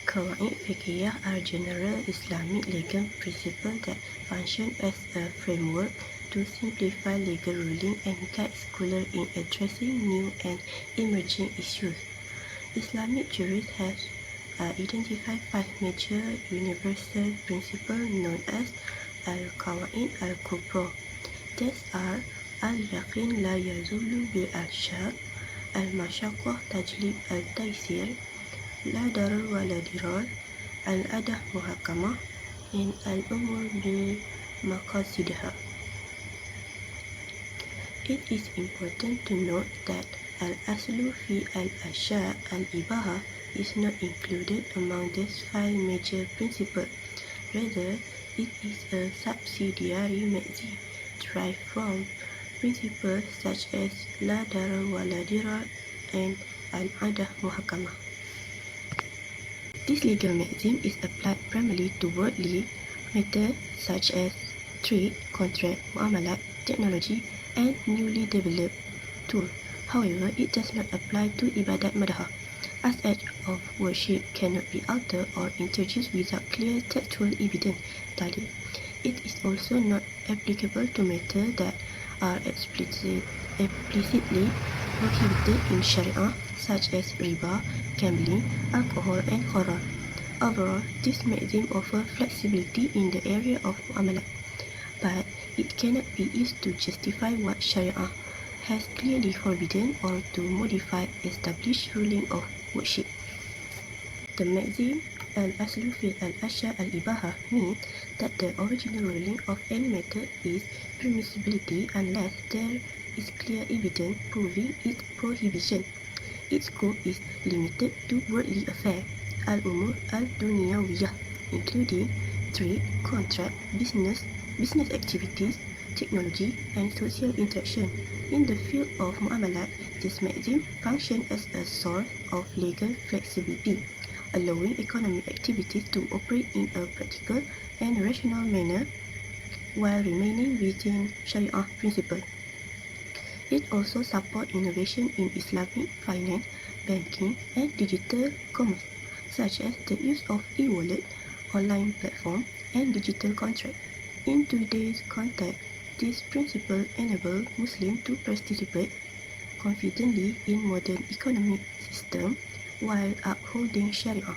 Qawaid Fiqhiyyah are general Islamic legal principles that function as a framework to simplify legal ruling and guide scholars in addressing new and emerging issues. Islamic jurists have identified five major universal principles known as Al-Qawaid Al-Kubra. These are Al-Yaqin la yazulu bil-Shak, Al-Mashaqqah tajlib al-Taysir, La darar wa la dirar, Al-Adah Muhakamah, and Al-Umur bil Maqasidah. It is important to note that Al-Aslu fi al-Asya al-Ibaha is not included among these five major principles. Rather, it is a subsidiary maxim derived from principles such as La darar wa la dirar and Al-Adah Muhakamah. This legal maxim is applied primarily to worldly matters such as trade, contract, muamalat, technology, and newly developed tools. However, it does not apply to ibadat madhah, as acts of worship cannot be altered or introduced without clear textual evidence. Dalil. It is also not applicable to matters that are explicitly prohibited in Sharia, such as riba, gambling, alcohol, and horror. Overall, this maxim offers flexibility in the area of muamalat, but it cannot be used to justify what Sharia has clearly forbidden or to modify established ruling of worship. The maxim Al-Aslu fi al-Asya al-Ibaha means that the original ruling of any matter is permissibility unless there is clear evidence proving its prohibition. Its scope is limited to worldly affairs, al-umur al-dunyawiyah, including trade, contract, business activities, technology, and social interaction. In the field of muamalat, this maxim functions as a source of legal flexibility, allowing economic activities to operate in a practical and rational manner while remaining within Sharia principles. It also supports innovation in Islamic finance, banking, and digital commerce, such as the use of e-wallet, online platform, and digital contract. In today's context, this principle enables Muslims to participate confidently in modern economic system while upholding Sharia,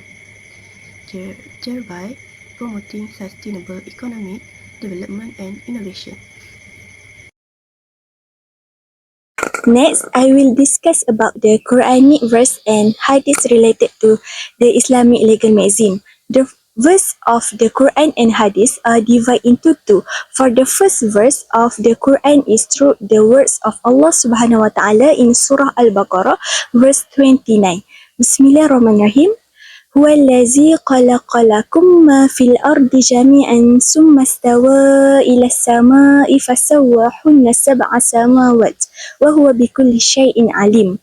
thereby promoting sustainable economic development and innovation. Next, I will discuss about the Quranic verse and hadith related to the Islamic legal maxim. The verse of the Quran and hadith are divided into two. For the first verse of the Quran is through the words of Allah Subhanahu wa Ta'ala in Surah Al-Baqarah, verse 29. Bismillahirrahmanirrahim. هو الذي خلق لكم ما في الأرض جميعا ثم استوى إلى السماء فسواهن سبع سماوات وهو بكل شيء عليم.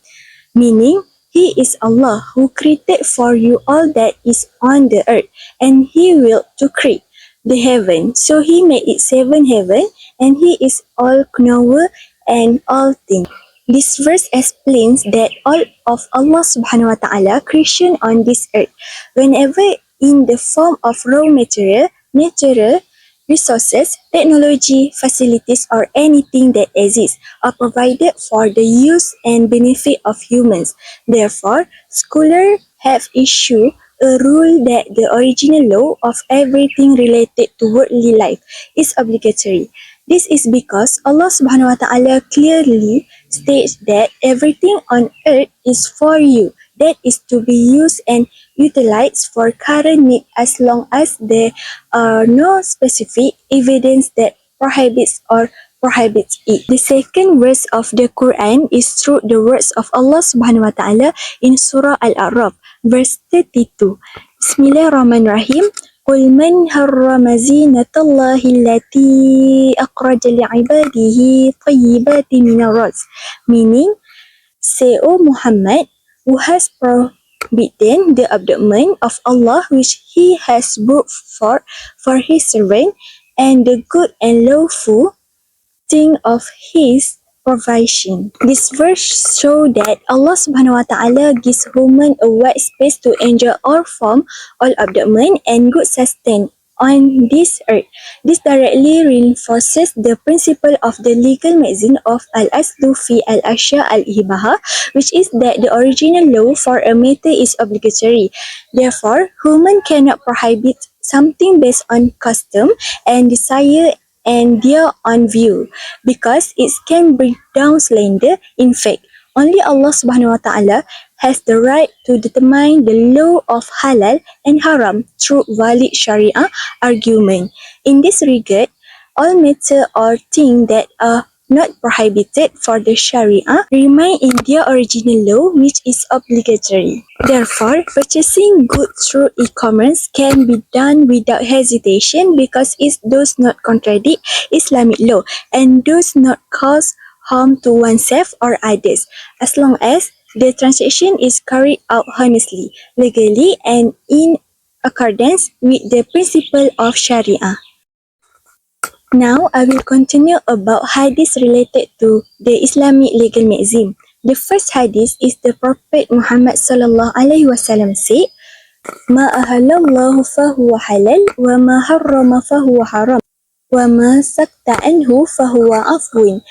Meaning, He is Allah who created for you all that is on the earth, and He willed to create the heaven. So He made it seven heaven, and He is all knower and all things. This verse explains that all of Allah Subhanahu wa Ta'ala creation on this earth, whenever in the form of raw material, natural resources, technology, facilities, or anything that exists, are provided for the use and benefit of humans. Therefore, scholars have issued a rule that the original law of everything related to worldly life is obligatory. This is because Allah Subhanahu wa Ta'ala clearly states that everything on earth is for you, that is to be used and utilized for current need as long as there are no specific evidence that prohibits it. The second verse of the Quran is through the words of Allah Subhanahu wa Ta'ala in Surah Al-A'raf, verse 32. Bismillahirrahmanirrahim. قل من حرم زينة الله التي أخرج لعباده طيبات من الرزق. Meaning, say, O Muhammad, who has forbidden the abandonment of Allah which He has brought forth for His servant, and the good and lawful thing of His provision. This verse show that Allah Subhanahu Wa Taala gives human a wide space to enjoy all form, all abdomen and good sustain on this earth. This directly reinforces the principle of the legal maxim of al-aslu fi al-ashya al-ibaha, which is that the original law for a matter is obligatory. Therefore, human cannot prohibit something based on custom and desire and their own view, because it can bring down slander. In fact, only Allah Subhanahu Wa Taala has the right to determine the law of halal and haram through valid Sharia argument. In this regard, all matter or things that are not prohibited for the Sharia remain in their original law, which is obligatory. Therefore, purchasing goods through e-commerce can be done without hesitation because it does not contradict Islamic law and does not cause harm to oneself or others, as long as the transaction is carried out honestly, legally, and in accordance with the principle of Sharia. Now, I will continue about hadith related to the Islamic legal maxim. The first hadith is the Prophet Muhammad sallallahu alaihi wasallam said, "Ma ahallallahu fahuwa halal, wa ma harrama fahuwa haram, wa ma sakta anhu fahuwa afwin.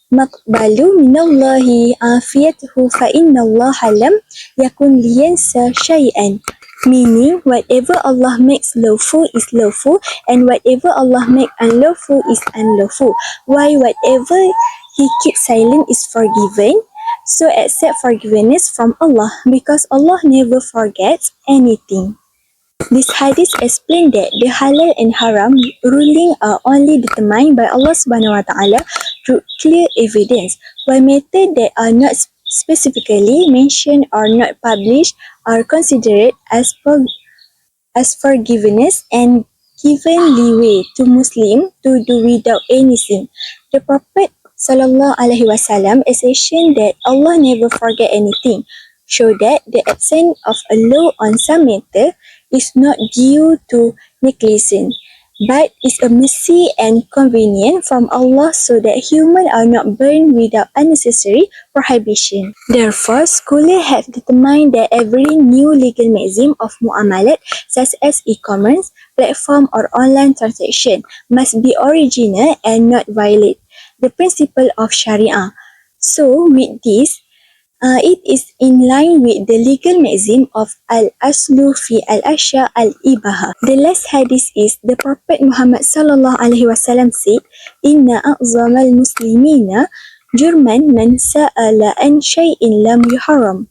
Maqbalu minallahi afiyatuhu fa innallaha lam yakun liyansa syai'an." Meaning, whatever Allah makes lawful is lawful and whatever Allah makes unlawful is unlawful. While whatever He keeps silent is forgiven. So accept forgiveness from Allah because Allah never forgets anything. This hadith explains that the halal and haram ruling are only determined by Allah Subhanahu Wa Taala through clear evidence, while matters that are not specifically mentioned or not published are considered as forgiveness and given leeway to Muslim to do without any sin. The Prophet Sallallahu Alaihi Wasallam assertion that Allah never forget anything show that the absence of a law on some matter is not due to negligence, but is a mercy and convenience from Allah so that humans are not burned without unnecessary prohibition. Therefore, scholars have determined that every new legal maxim of muamalat, such as e-commerce, platform or online transaction, must be original and not violate the principle of Sharia. So, with this, it is in line with the legal maxim of al-aslu fi al-ashya al-ibaha. The last hadith is the Prophet Muhammad sallallahu alaihi wasallam said, "Inna a'zamal muslimina jurman man sa'ala an shay'in lam yuharam,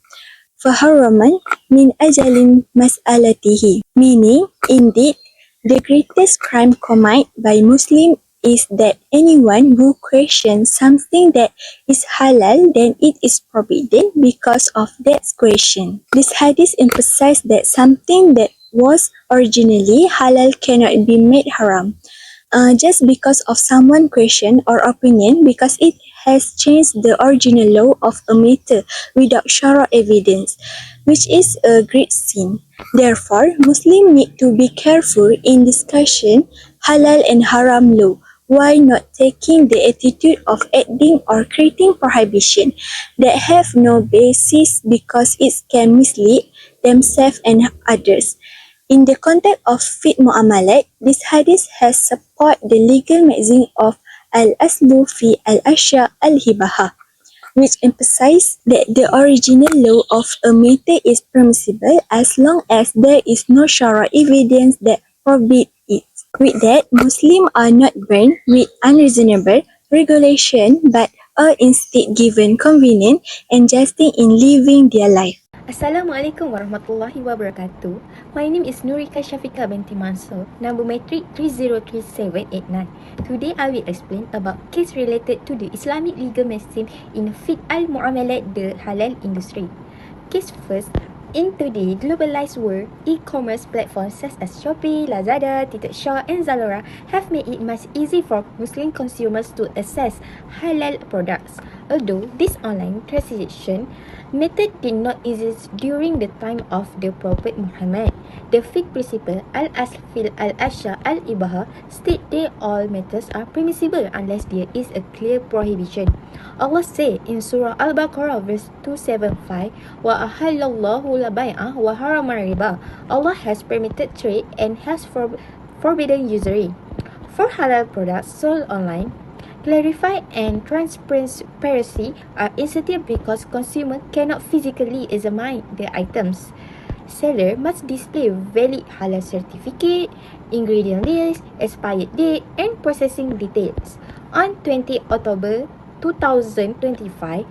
faharaman min ajalin mas'alatihi." Meaning, indeed, the greatest crime committed by Muslim is that anyone who questions something that is halal, then it is forbidden because of that question. This hadith emphasizes that something that was originally halal cannot be made haram, just because of someone's question or opinion, because it has changed the original law of a matter without Shara evidence, which is a great sin. Therefore, Muslims need to be careful in discussion halal and haram law, while not taking the attitude of adding or creating prohibition that have no basis because it can mislead themselves and others. In the context of fit muamalat, this hadith has support the legal maxim of al-aslu fi al-ashya al-hibaha, which emphasizes that the original law of a matter is permissible as long as there is no Shara evidence that forbids it. With that, Muslims are not burned with unreasonable regulation but are instead given convenience and justice in living their life. Assalamualaikum warahmatullahi wabarakatuh. My name is Nurika Shafika binti Mansur, number matric 303789. Today I will explain about case related to the Islamic legal maxim in fiqh al-muamalat the halal industry. Case first, In today's globalized world, e-commerce platforms such as Shopee, Lazada, TikTok and Zalora have made it much easier for Muslim consumers to access halal products. Although this online transaction method did not exist during the time of the Prophet Muhammad, the fiqh principle al-asl fil al-asya al-ibaha state that all matters are permissible unless there is a clear prohibition. Allah said in Surah Al-Baqarah verse 275, Wa ahallallahu la bay'ah wa harama riba. Allah has permitted trade and has forbidden usury. For halal products sold online, clarify and transparency are essential because consumers cannot physically examine the items. Seller must display valid halal certificate, ingredient list, expired date, and processing details. On 20 October 2025,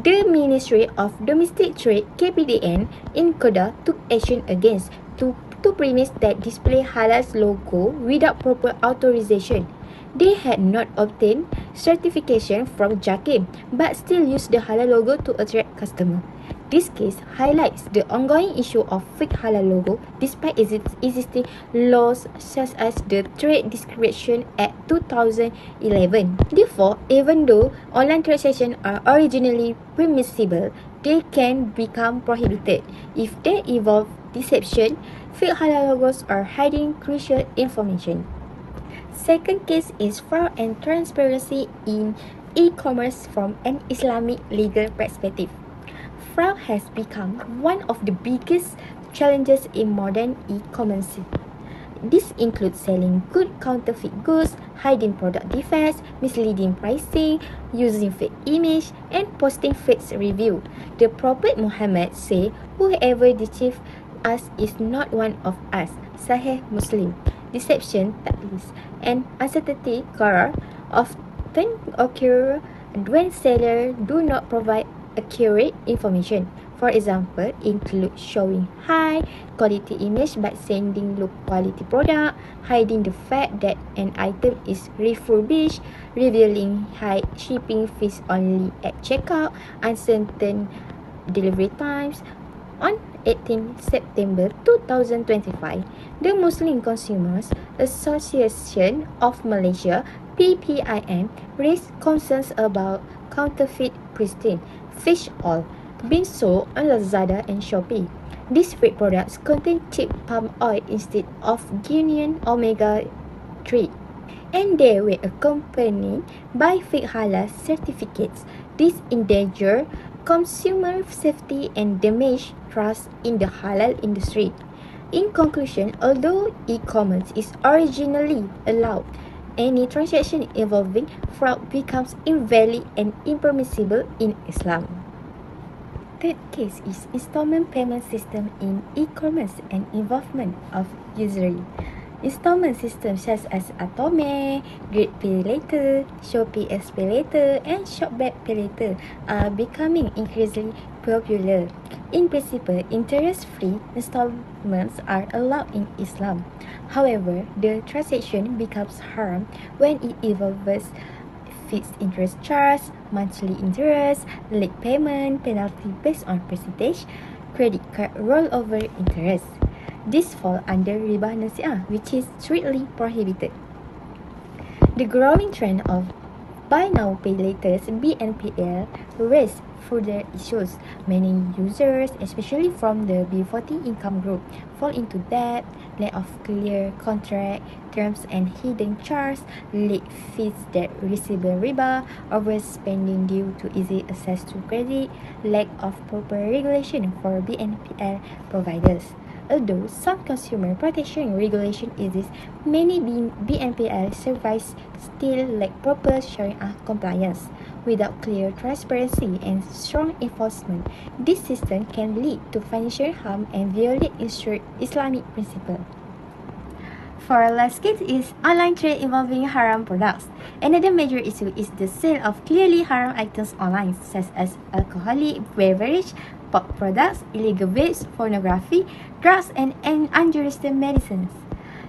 the Ministry of Domestic Trade (KPDN) in Kedah took action against two premises that display halal's logo without proper authorization. They had not obtained certification from JAKIM but still used the halal logo to attract customers. This case highlights the ongoing issue of fake halal logo despite existing laws such as the Trade Discrimination Act 2011. Therefore, even though online transactions are originally permissible, they can become prohibited if they involve deception, fake halal logos, or hiding crucial information. Second case is fraud and transparency in e-commerce from an Islamic legal perspective. Fraud has become one of the biggest challenges in modern e-commerce. This includes selling counterfeit goods, hiding product defects, misleading pricing, using fake image, and posting fake review. The Prophet Muhammad said, "Whoever deceives us is not one of us." Sahih Muslim. Deception, tadlis, and uncertainty often occur when sellers do not provide accurate information. For example, include showing high quality image but sending low quality product, hiding the fact that an item is refurbished, revealing high shipping fees only at checkout, uncertain delivery times. On 18 September 2025, the Muslim Consumers Association of Malaysia (PPIM) raised concerns about counterfeit pristine fish oil being sold on Lazada and Shopee. These fake products contain cheap palm oil instead of genuine omega-3, and they were accompanied by fake halal certificates. This endanger consumer safety and damage trust in the halal industry. In conclusion, although e-commerce is originally allowed, any transaction involving fraud becomes invalid and impermissible in Islam. Third case is installment payment system in e-commerce and involvement of usury. Installment systems such as Atome, Great Pay Later, Shopee X Pay Later, and Shopback Pay Later are becoming increasingly popular. In principle, interest-free installments are allowed in Islam. However, the transaction becomes haram when it involves fixed interest charge, monthly interest, late payment, penalty based on percentage, credit card rollover interest. This fall under riba nasi'ah, which is strictly prohibited. The growing trend of buy now pay later (BNPL) raised further issues. Many users, especially from the B40 income group, fall into debt, lack of clear contract terms and hidden charges, late fees that resemble riba, overspending due to easy access to credit, lack of proper regulation for BNPL providers. Although some consumer protection regulation exists, many BNPL services still lack proper Sharia compliance. Without clear transparency and strong enforcement, this system can lead to financial harm and violate Islamic principles. For our last case is online trade involving haram products. Another major issue is the sale of clearly haram items online, such as alcoholic beverage, pork products, illegal vapes, pornography, drugs, and unregistered medicines.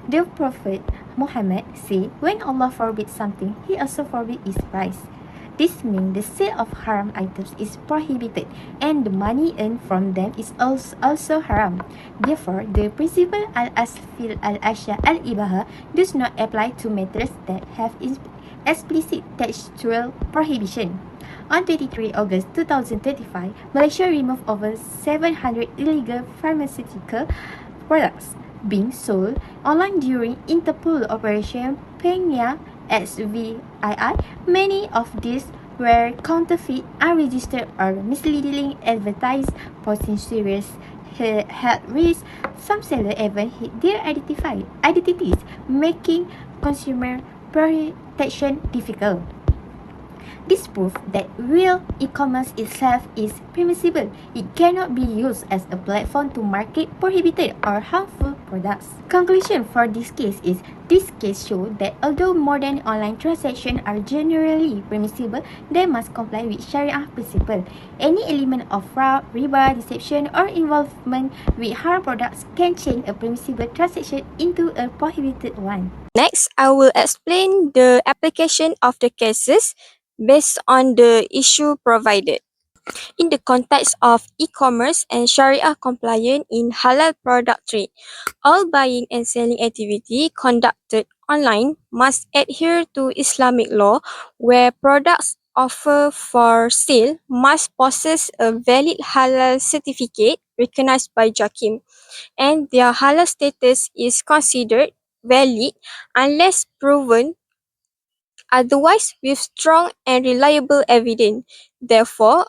The Prophet Muhammad said, when Allah forbids something, He also forbids its price. This means the sale of haram items is prohibited and the money earned from them is also haram. Therefore, the principle al-asl fil al-ashya al-ibaha does not apply to matters that have explicit textual prohibition. On 23 August 2025, Malaysia removed over 700 illegal pharmaceutical products being sold online during Interpol Operation Penya SVII. Many of these were counterfeit, unregistered, or misleading advertised, posing serious health risks. Some sellers even hid their identities, making consumer protection difficult. This proves that real e-commerce itself is permissible. It cannot be used as a platform to market prohibited or harmful products. Conclusion for this case is, this case shows that although modern online transactions are generally permissible, they must comply with Sharia principle. Any element of fraud, riba, deception, or involvement with haram products can change a permissible transaction into a prohibited one. Next, I will explain the application of the cases based on the issue provided. In the context of e-commerce and Sharia compliant in halal product trade, all buying and selling activity conducted online must adhere to Islamic law, where products offered for sale must possess a valid halal certificate recognized by JAKIM, and their halal status is considered valid unless proven otherwise with strong and reliable evidence. Therefore,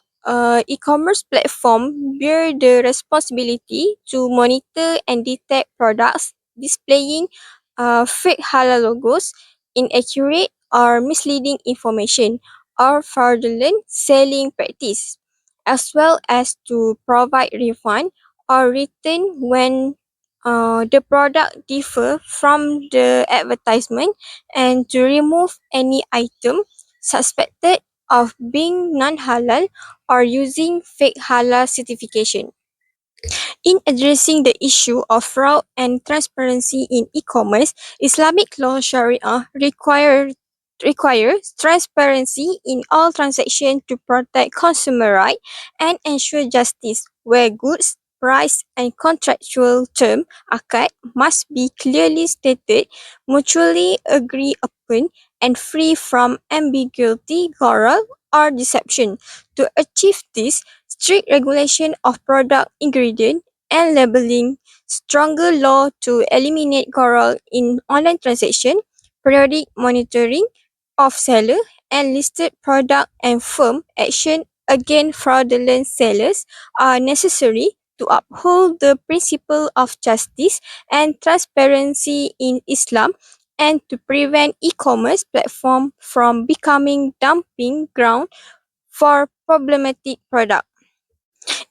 e-commerce platform bear the responsibility to monitor and detect products displaying fake halal logos, inaccurate or misleading information, or fraudulent selling practice, as well as to provide refund or return when the product differ from the advertisement, and to remove any item suspected of being non-halal or using fake halal certification. In addressing the issue of fraud and transparency in e-commerce, Islamic law Sharia requires transparency in all transactions to protect consumer rights and ensure justice, where goods, price, and contractual term akad must be clearly stated, mutually agreed upon, and free from ambiguity, gharar, or deception. To achieve this, strict regulation of product ingredient and labeling, stronger law to eliminate gharar in online transaction, periodic monitoring of seller and listed product, and firm action against fraudulent sellers are necessary to uphold the principle of justice and transparency in Islam, and to prevent e-commerce platform from becoming dumping ground for problematic products.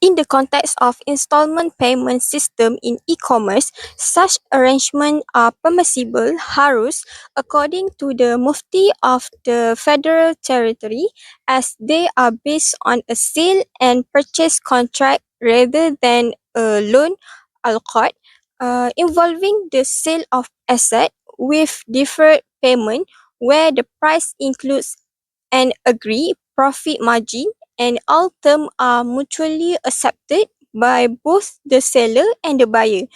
In the context of installment payment system in e-commerce, such arrangements are permissible harus according to the Mufti of the Federal Territory, as they are based on a sale and purchase contract rather than a loan al-qad, involving the sale of asset with deferred payment, where the price includes an agreed profit margin and all terms are mutually accepted by both the seller and the buyer.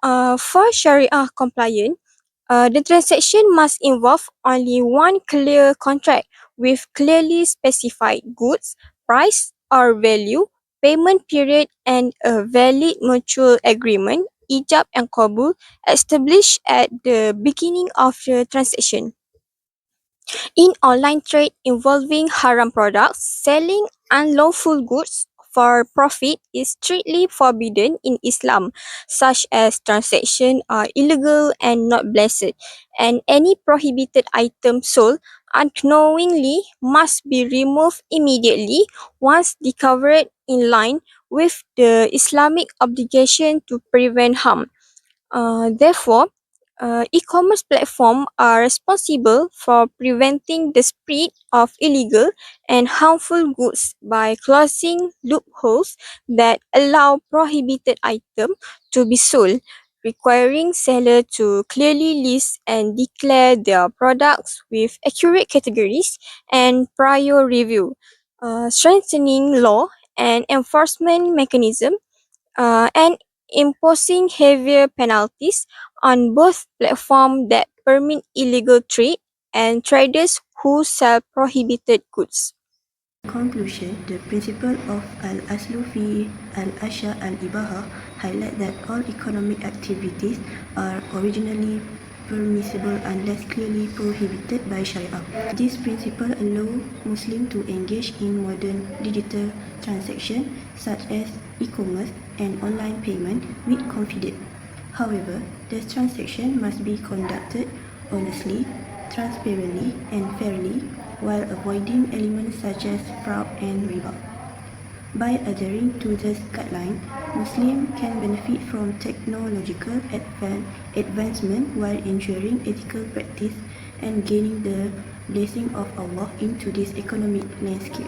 For Sharia compliant, the transaction must involve only one clear contract with clearly specified goods, price or value, payment period, and a valid mutual agreement, ijab and qabul, established at the beginning of the transaction. In online trade involving haram products, selling unlawful goods for profit is strictly forbidden in Islam, such as transactions are illegal and not blessed, and any prohibited item sold unknowingly must be removed immediately once discovered, in line with the Islamic obligation to prevent harm. Therefore, e-commerce platforms are responsible for preventing the spread of illegal and harmful goods by closing loopholes that allow prohibited items to be sold, requiring sellers to clearly list and declare their products with accurate categories and prior review, strengthening law and enforcement mechanism, and imposing heavier penalties on both platforms that permit illegal trade and traders who sell prohibited goods. In conclusion, the principle of al-aslu fi al-asya al-ibaha highlight that all economic activities are originally permissible unless clearly prohibited by Sharia. This principle allows Muslims to engage in modern digital transactions such as e-commerce and online payment with confidence. However, the transaction must be conducted honestly, transparently, and fairly, while avoiding elements such as fraud and riba. By adhering to this guideline, Muslims can benefit from technological advancement while ensuring ethical practice and gaining the blessing of Allah into this economic landscape.